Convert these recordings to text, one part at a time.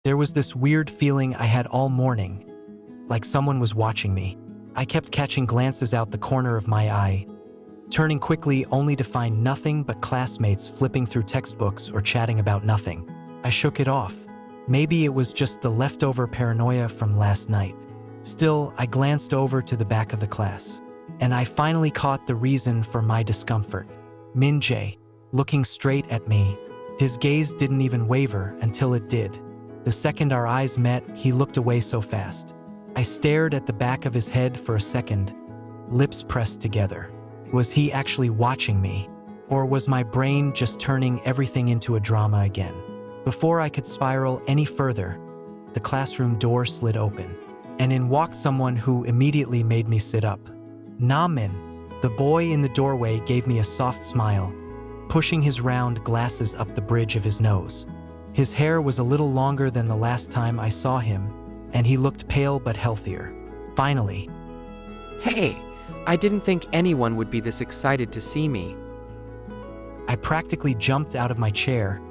There was this weird feeling I had all morning, like someone was watching me. I kept catching glances out the corner of my eye, turning quickly only to find nothing but classmates flipping through textbooks or chatting about nothing. I shook it off. Maybe it was just the leftover paranoia from last night. Still, I glanced over to the back of the class, and I finally caught the reason for my discomfort. Min-jae, looking straight at me. His gaze didn't even waver until it did. The second our eyes met, he looked away so fast. I stared at the back of his head for a second, lips pressed together. Was he actually watching me? Or was my brain just turning everything into a drama again? Before I could spiral any further, the classroom door slid open, and in walked someone who immediately made me sit up. Na-min, the boy in the doorway, gave me a soft smile, pushing his round glasses up the bridge of his nose. His hair was a little longer than the last time I saw him, and he looked pale but healthier. Finally, Hey, I didn't think anyone would be this excited to see me. I practically jumped out of my chair,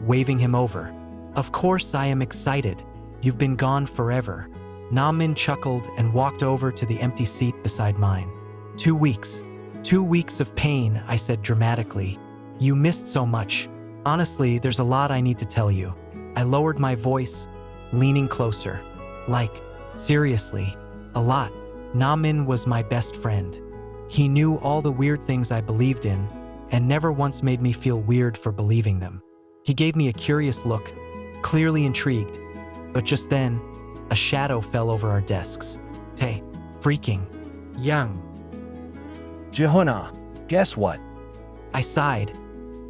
waving him over. Of course I am excited. You've been gone forever. Na-min chuckled and walked over to the empty seat beside mine. 2 weeks. 2 weeks of pain, I said dramatically. You missed so much. Honestly, there's a lot I need to tell you. I lowered my voice, leaning closer. Like, seriously, a lot. Na-min was my best friend. He knew all the weird things I believed in, and never once made me feel weird for believing them. He gave me a curious look, clearly intrigued, but just then, a shadow fell over our desks. Tae, freaking young. Jihoon, guess what? I sighed,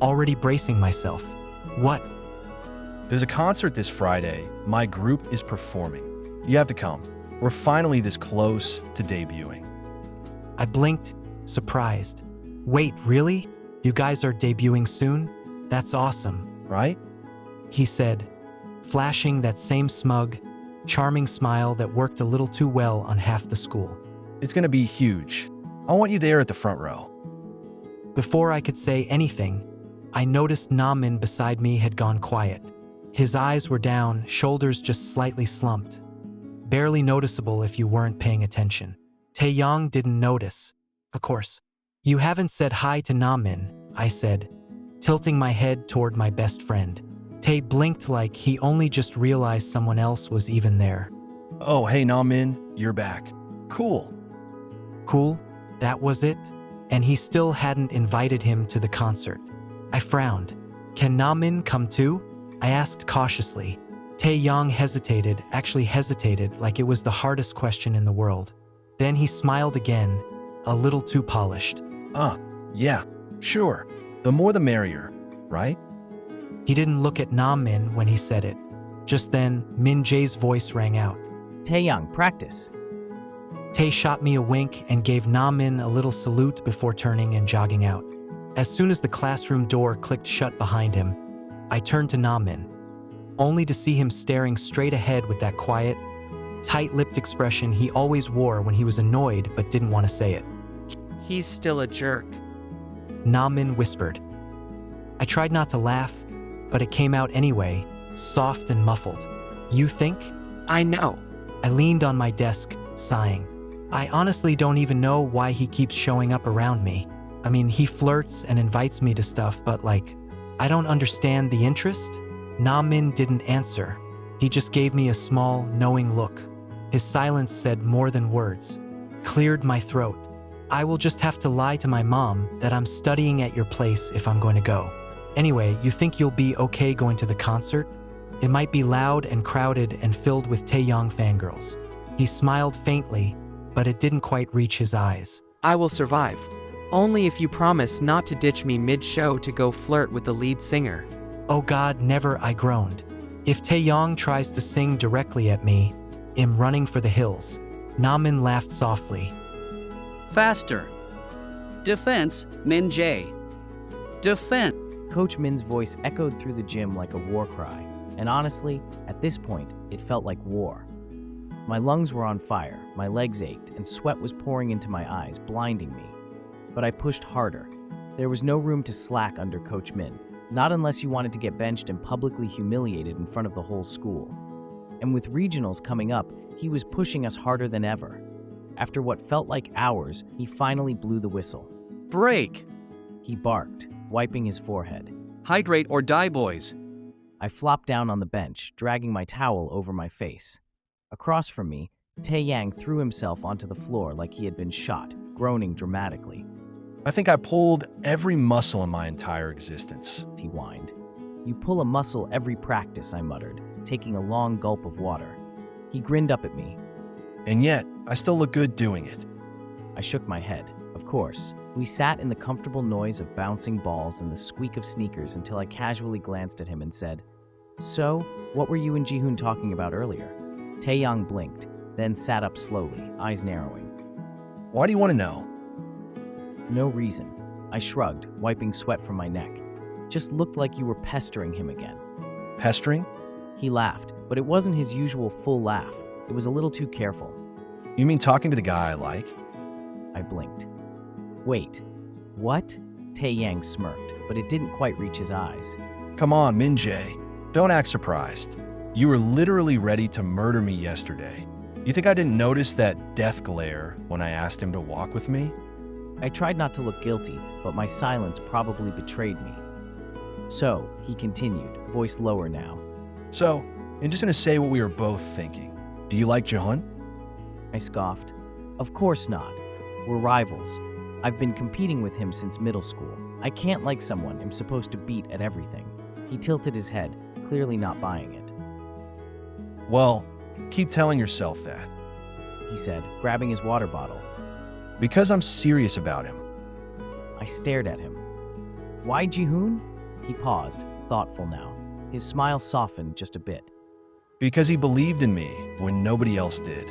already bracing myself. What? There's a concert this Friday. My group is performing. You have to come. We're finally this close to debuting. I blinked, surprised. Wait, really? You guys are debuting soon? That's awesome. Right? He said, flashing that same smug, charming smile that worked a little too well on half the school. It's gonna be huge. I want you there at the front row. Before I could say anything, I noticed Na-min beside me had gone quiet. His eyes were down, shoulders just slightly slumped. Barely noticeable if you weren't paying attention. Taeyong didn't notice, of course. You haven't said hi to Na-min, I said, tilting my head toward my best friend. Tae blinked like he only just realized someone else was even there. Oh, hey, Na-min, you're back. Cool. Cool? That was it? And he still hadn't invited him to the concert. I frowned. Can Na-min come too? I asked cautiously. Taeyong hesitated, actually hesitated like it was the hardest question in the world. Then he smiled again, a little too polished. Yeah, sure. The more the merrier, right? He didn't look at Na-min when he said it. Just then, Min-jae's voice rang out. Taeyong, practice. Tae shot me a wink and gave Na-min a little salute before turning and jogging out. As soon as the classroom door clicked shut behind him, I turned to Na-min, only to see him staring straight ahead with that quiet, tight-lipped expression he always wore when he was annoyed but didn't want to say it. He's still a jerk. Na-min whispered. I tried not to laugh, but it came out anyway, soft and muffled. You think? I know. I leaned on my desk, sighing. I honestly don't even know why he keeps showing up around me. I mean, he flirts and invites me to stuff, but like, I don't understand the interest. Na-min didn't answer. He just gave me a small, knowing look. His silence said more than words. Cleared my throat. I will just have to lie to my mom that I'm studying at your place if I'm going to go. Anyway, you think you'll be okay going to the concert? It might be loud and crowded and filled with Taeyong fangirls. He smiled faintly, but it didn't quite reach his eyes. I will survive. Only if you promise not to ditch me mid-show to go flirt with the lead singer. Oh God, never, I groaned. If Taeyong tries to sing directly at me, I'm running for the hills. Na-min laughed softly. Faster. Defense, Min-jae. Defense. Coach Min's voice echoed through the gym like a war cry, and honestly, at this point, it felt like war. My lungs were on fire, my legs ached, and sweat was pouring into my eyes, blinding me. But I pushed harder. There was no room to slack under Coach Min, not unless you wanted to get benched and publicly humiliated in front of the whole school. and with regionals coming up, he was pushing us harder than ever. After what felt like hours, he finally blew the whistle. Break. He barked, wiping his forehead. Hydrate or die, boys. I flopped down on the bench, dragging my towel over my face. Across from me, Tae-yang threw himself onto the floor like he had been shot, groaning dramatically. I think I pulled every muscle in my entire existence. He whined. You pull a muscle every practice, I muttered, taking a long gulp of water. He grinned up at me. And yet, I still look good doing it. I shook my head. Of course. We sat in the comfortable noise of bouncing balls and the squeak of sneakers until I casually glanced at him and said, So, what were you and Jihoon talking about earlier? Tae-yang blinked, then sat up slowly, eyes narrowing. Why do you want to know? No reason. I shrugged, wiping sweat from my neck. Just looked like you were pestering him again. Pestering? He laughed, but it wasn't his usual full laugh. It was a little too careful. You mean talking to the guy I like? I blinked. Wait, what? Tae-yang smirked, but it didn't quite reach his eyes. Come on, Min-jae. Don't act surprised. You were literally ready to murder me yesterday. You think I didn't notice that death glare when I asked him to walk with me? I tried not to look guilty, but my silence probably betrayed me. So, he continued, voice lower now. So, I'm just gonna say what we were both thinking. Do you like Jihoon? I scoffed. Of course not. We're rivals. I've been competing with him since middle school. I can't like someone I'm supposed to beat at everything. He tilted his head, clearly not buying it. Well, keep telling yourself that. He said, grabbing his water bottle. Because I'm serious about him. I stared at him. Why Jihoon? He paused, thoughtful now. His smile softened just a bit. Because he believed in me when nobody else did.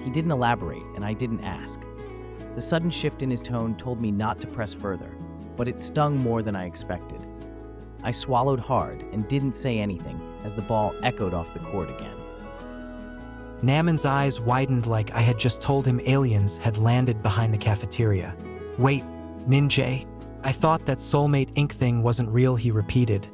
He didn't elaborate, and I didn't ask. The sudden shift in his tone told me not to press further, but it stung more than I expected. I swallowed hard and didn't say anything as the ball echoed off the court again. Namin's eyes widened like I had just told him aliens had landed behind the cafeteria. Wait, Min-jae? I thought that Soulmate Inc. thing wasn't real, he repeated.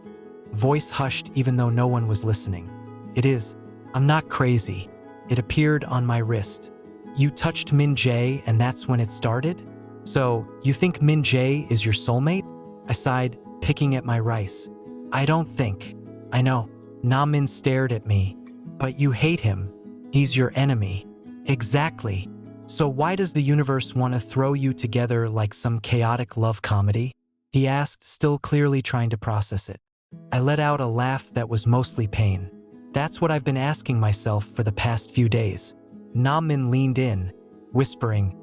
Voice hushed even though no one was listening. It is. I'm not crazy. It appeared on my wrist. You touched Min-jae and that's when it started? So, you think Min-jae is your soulmate? I sighed, picking at my rice. I don't think. I know. Namin stared at me. But you hate him. He's your enemy. Exactly. So why does the universe want to throw you together like some chaotic love comedy? He asked, still clearly trying to process it. I let out a laugh that was mostly pain. That's what I've been asking myself for the past few days. Namin leaned in, whispering,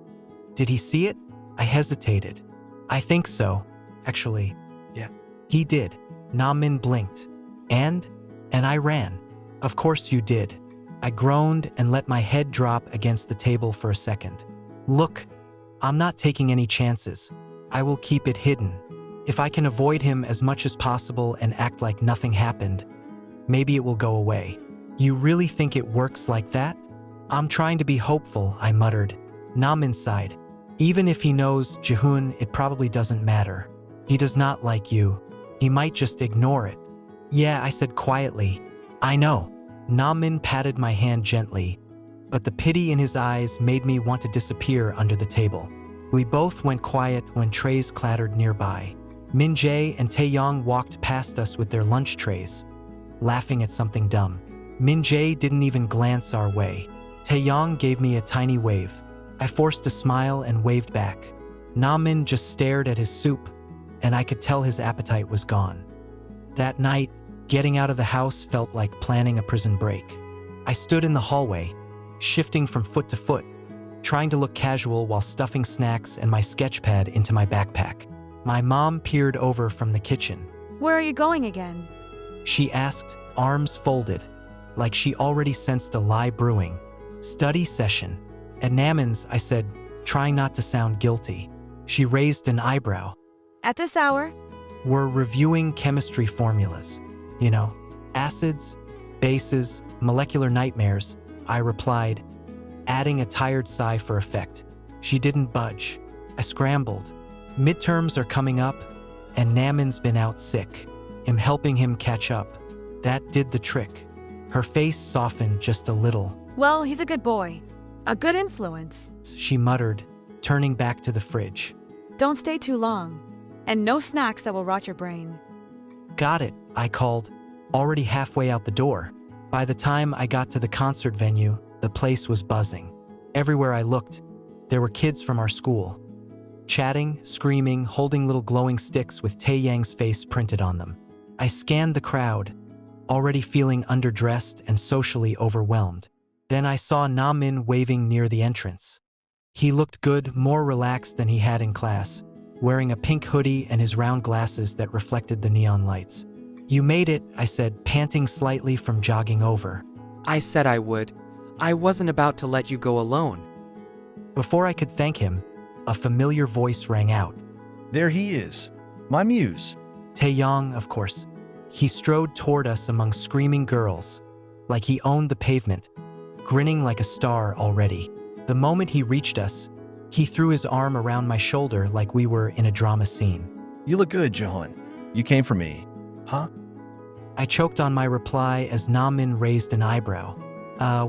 Did he see it? I hesitated. I think so. Actually, yeah. He did. Namin blinked. And I ran. Of course you did. I groaned and let my head drop against the table for a second. Look, I'm not taking any chances. I will keep it hidden. If I can avoid him as much as possible and act like nothing happened, maybe it will go away. You really think it works like that? I'm trying to be hopeful, I muttered. Namin sighed. Even if he knows Jihoon, it probably doesn't matter. He does not like you. He might just ignore it. Yeah, I said quietly. I know. Namin patted my hand gently, but the pity in his eyes made me want to disappear under the table. We both went quiet when trays clattered nearby. Min-jae and Tae-yang walked past us with their lunch trays, laughing at something dumb. Min-jae didn't even glance our way. Tae-yang gave me a tiny wave. I forced a smile and waved back. Namin just stared at his soup, and I could tell his appetite was gone. That night, getting out of the house felt like planning a prison break. I stood in the hallway, shifting from foot to foot, trying to look casual while stuffing snacks and my sketchpad into my backpack. My mom peered over from the kitchen. Where are you going again? She asked, arms folded, like she already sensed a lie brewing. Study session. At Namin's, I said, trying not to sound guilty. She raised an eyebrow. At this hour? We're reviewing chemistry formulas. You know, acids, bases, molecular nightmares, I replied, adding a tired sigh for effect. She didn't budge. I scrambled. Midterms are coming up, and Namin's been out sick. I'm helping him catch up. That did the trick. Her face softened just a little. Well, he's a good boy. A good influence. She muttered, turning back to the fridge. Don't stay too long. And no snacks that will rot your brain. Got it, I called, already halfway out the door. By the time I got to the concert venue, the place was buzzing. Everywhere I looked, there were kids from our school. Chatting, screaming, holding little glowing sticks with Taeyang's face printed on them. I scanned the crowd, already feeling underdressed and socially overwhelmed. Then I saw Na-min waving near the entrance. He looked good, more relaxed than he had in class, wearing a pink hoodie and his round glasses that reflected the neon lights. You made it, I said, panting slightly from jogging over. I said I would. I wasn't about to let you go alone. Before I could thank him, a familiar voice rang out. There he is, my muse. Taeyang, of course. He strode toward us among screaming girls, like he owned the pavement, grinning like a star already. The moment he reached us, he threw his arm around my shoulder like we were in a drama scene. You look good, Jihoon. You came for me, huh? I choked on my reply as Na-min raised an eyebrow.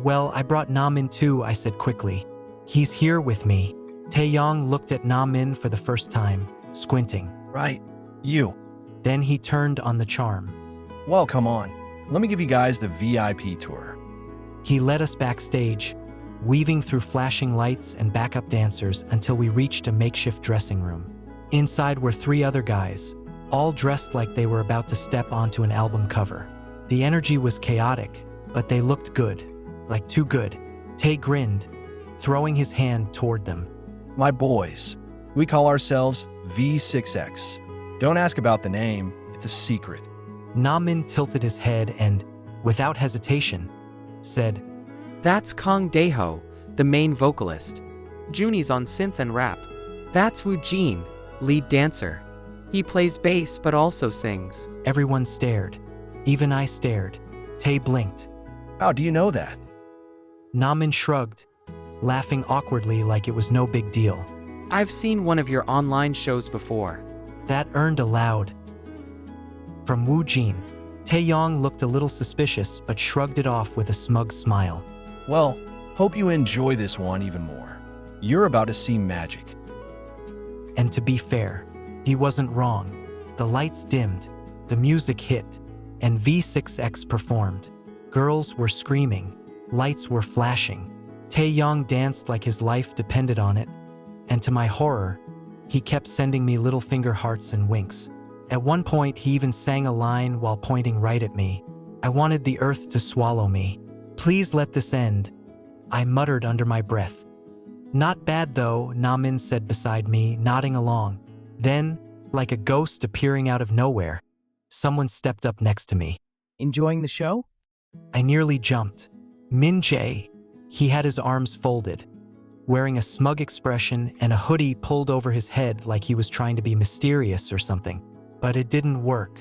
Well, I brought Na-min too, I said quickly. He's here with me. Taeyang looked at Na-min for the first time, squinting. Right, you. Then he turned on the charm. Well, come on. Let me give you guys the VIP tour. He led us backstage, weaving through flashing lights and backup dancers until we reached a makeshift dressing room. Inside were 3 other guys, all dressed like they were about to step onto an album cover. The energy was chaotic, but they looked good, like too good. Tae grinned, throwing his hand toward them. My boys. We call ourselves V6X. Don't ask about the name, it's a secret. Na-min tilted his head and, without hesitation, said, That's Kang Daeho, the main vocalist. Junie's on synth and rap. That's Woo Jin, lead dancer. He plays bass but also sings. Everyone stared. Even I stared. Tae blinked. How do you know that? Na-min shrugged, laughing awkwardly like it was no big deal. I've seen one of your online shows before. That earned a loud from Woo Jin. Taeyang looked a little suspicious but shrugged it off with a smug smile. Well, hope you enjoy this one even more. You're about to see magic. And to be fair, he wasn't wrong. The lights dimmed, the music hit, and V6X performed. Girls were screaming, lights were flashing. Taeyang danced like his life depended on it, and to my horror, he kept sending me little finger hearts and winks. At one point, he even sang a line while pointing right at me. I wanted the earth to swallow me. Please let this end, I muttered under my breath. Not bad though, Na-min said beside me, nodding along. Then, like a ghost appearing out of nowhere, someone stepped up next to me. Enjoying the show? I nearly jumped. Min-jae. He had his arms folded, wearing a smug expression and a hoodie pulled over his head like he was trying to be mysterious or something. But it didn't work.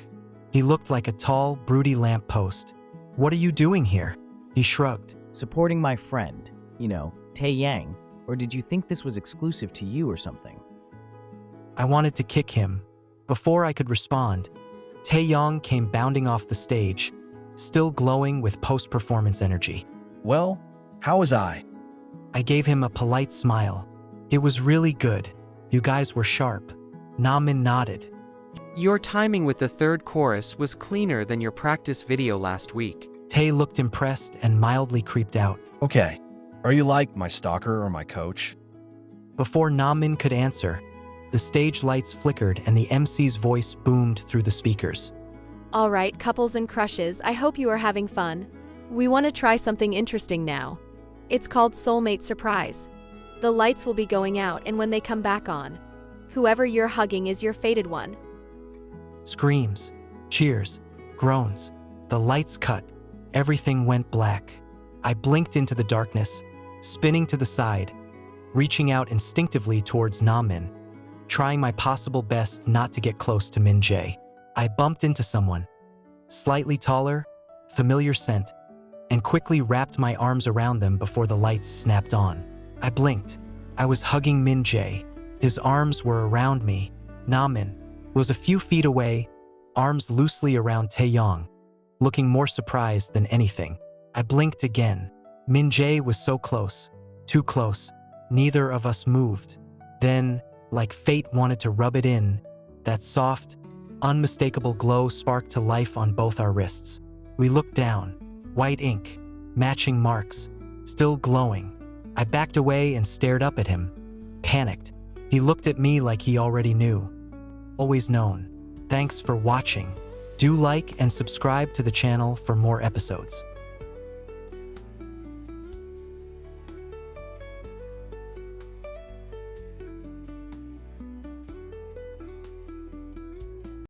He looked like a tall, broody lamppost. What are you doing here? He shrugged. Supporting my friend, Taeyang. Or did you think this was exclusive to you or something? I wanted to kick him. Before I could respond, Taeyang came bounding off the stage, still glowing with post-performance energy. Well, how was I? I gave him a polite smile. It was really good. You guys were sharp. Na-min nodded. Your timing with the third chorus was cleaner than your practice video last week. Tae looked impressed and mildly creeped out. Okay, are you like my stalker or my coach? Before Na-min could answer, the stage lights flickered and the MC's voice boomed through the speakers. All right, couples and crushes, I hope you are having fun. We want to try something interesting now. It's called Soulmate Surprise. The lights will be going out, and when they come back on, whoever you're hugging is your fated one. Screams, cheers, groans. The lights cut. Everything went black. I blinked into the darkness, spinning to the side, reaching out instinctively towards Na-min, trying my possible best not to get close to Min-jae. I bumped into someone, slightly taller, familiar scent, and quickly wrapped my arms around them before the lights snapped on. I blinked. I was hugging Min-jae. His arms were around me. Na-min was a few feet away, arms loosely around Taeyang, looking more surprised than anything. I blinked again. Min-jae was so close. Too close. Neither of us moved. Then, like fate wanted to rub it in, that soft, unmistakable glow sparked to life on both our wrists. We looked down. White ink. Matching marks. Still glowing. I backed away and stared up at him. Panicked. He looked at me like he already knew. Always known. Thanks for watching. Do like and subscribe to the channel for more episodes.